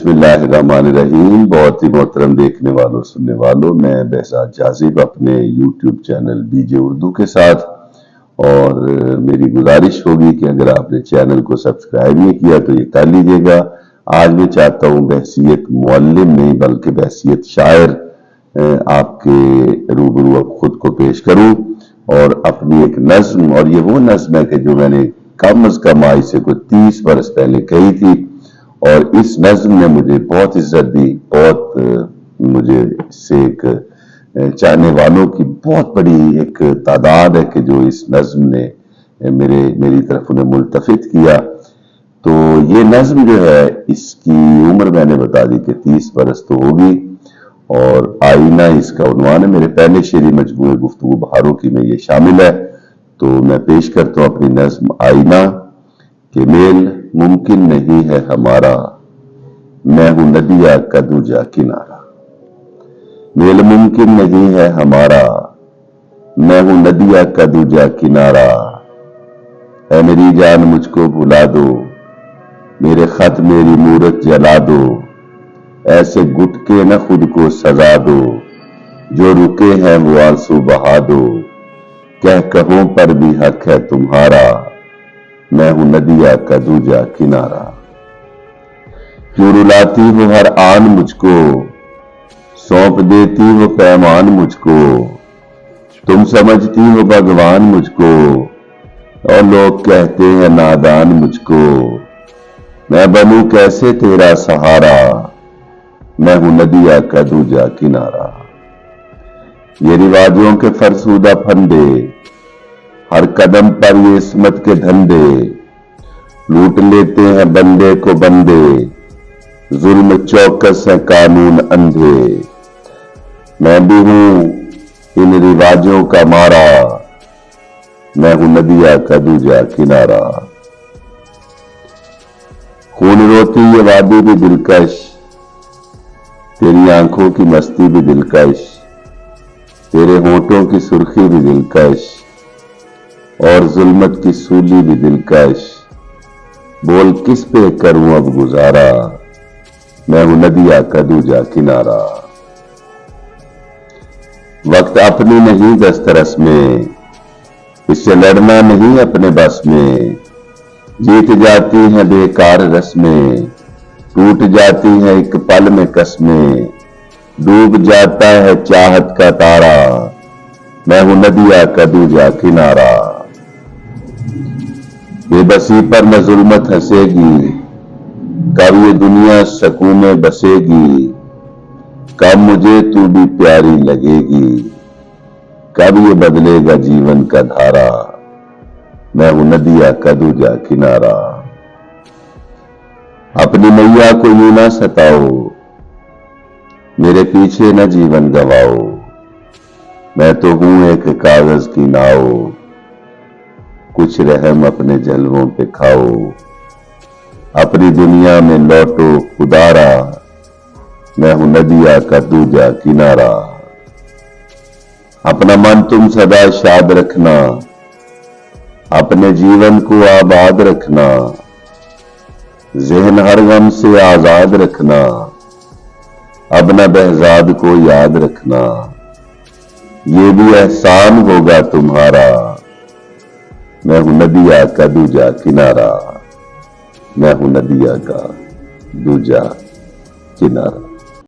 बिस्मिल्लाहिर्रहमानिर्रहीम। बहुत ही मोहतरम देखने वालों सुनने वालों, मैं बेहजाद जाजिब अपने यूट्यूब चैनल बीजे उर्दू के साथ, और मेरी गुजारिश होगी कि अगर आपने चैनल को सब्सक्राइब नहीं किया तो ये कर लीजिएगा। आज मैं चाहता हूँ बहसीयत मुअल्लिम नहीं बल्कि बहसीयत शायर आपके रूबरू अब खुद को पेश करूँ और अपनी एक नज्म, और ये वो नज्म है कि जो मैंने कम अज कम आज से कोई 30 बरस पहले कही थी, और इस नज्म ने मुझे बहुत इज्जत दी। बहुत मुझे इससे एक चाहने वालों की बहुत बड़ी एक तादाद है कि जो इस नज्म ने मेरी तरफ उन्हें मुल्तफित किया। तो ये नज्म जो है इसकी उम्र मैंने बता दी कि 30 बरस तो होगी, और आईना इसका उन्वान है। मेरे पहले शेरी मजमूए गुफ्तगू बहारों की में ये शामिल है। तो मैं पेश करता हूँ अपनी नज्म आईना। कि मेल मुमकिन नहीं है हमारा, मैं हूं नदिया का दूजा किनारा। मेल मुमकिन नहीं है हमारा, मैं हूं नदिया का दूजा किनारा। ऐ मेरी जान मुझको भुला दो, मेरे खत मेरी मूरत जला दो। ऐसे घुट के न खुद को सजा दो, जो रुके हैं वो आंसू बहा दो। कह कहों पर भी हक है तुम्हारा, मैं हूं नदिया का दूजा किनारा। क्यों रुलाती हो हर आन मुझको, सौंप देती हो पैमान मुझको। तुम समझती हो भगवान मुझको, और लोग कहते हैं नादान मुझको। मैं बनूं कैसे तेरा सहारा, मैं हूं नदिया का दूजा किनारा। ये रिवाजों के फरसूदा फंदे, हर कदम पर ये इस्मत के धंधे। लूट लेते हैं बंदे को बंदे, जुल्म चौकस है कानून अंधे। मैं भी हूं इन रिवाजों का मारा, मैं हूं नदिया का दूजा किनारा। खून रोती ये वादी भी दिलकश, तेरी आंखों की मस्ती भी दिलकश। तेरे होठों की सुर्खी भी दिलकश, और जुल्मत की सूली भी दिलकश। बोल किस पे करूं अब गुजारा, मैं हूं नदिया का दूजा किनारा। वक्त अपनी नहीं दस्तरस में, इससे लड़ना नहीं अपने बस में। जीत जाती हैं बेकार रस्में, टूट जाती हैं एक पल में कसमें। डूब जाता है चाहत का तारा, मैं हूं नदिया का दूजा किनारा। बेबसी पर न जुल्मत हंसेगी, कब ये दुनिया सकून में बसेगी। कब मुझे तू भी प्यारी लगेगी, कब ये बदलेगा जीवन का धारा। मैं हूं नदिया का दूजा किनारा। अपनी मैया को यूं ना सताओ, मेरे पीछे न जीवन गवाओ। मैं तो हूं एक कागज की नाव, कुछ रहम अपने जलवों पे खाओ। अपनी दुनिया में लौटो खुदारा, मैं हूं नदिया का दूजा किनारा। अपना मन तुम सदा शाद रखना, अपने जीवन को आबाद रखना। ज़हन हर गम से आजाद रखना, अब न बेहजाद को याद रखना। ये भी एहसान होगा तुम्हारा, मैं हूं नदिया का दूजा किनारा। मैं हूं नदिया का दूजा किनारा।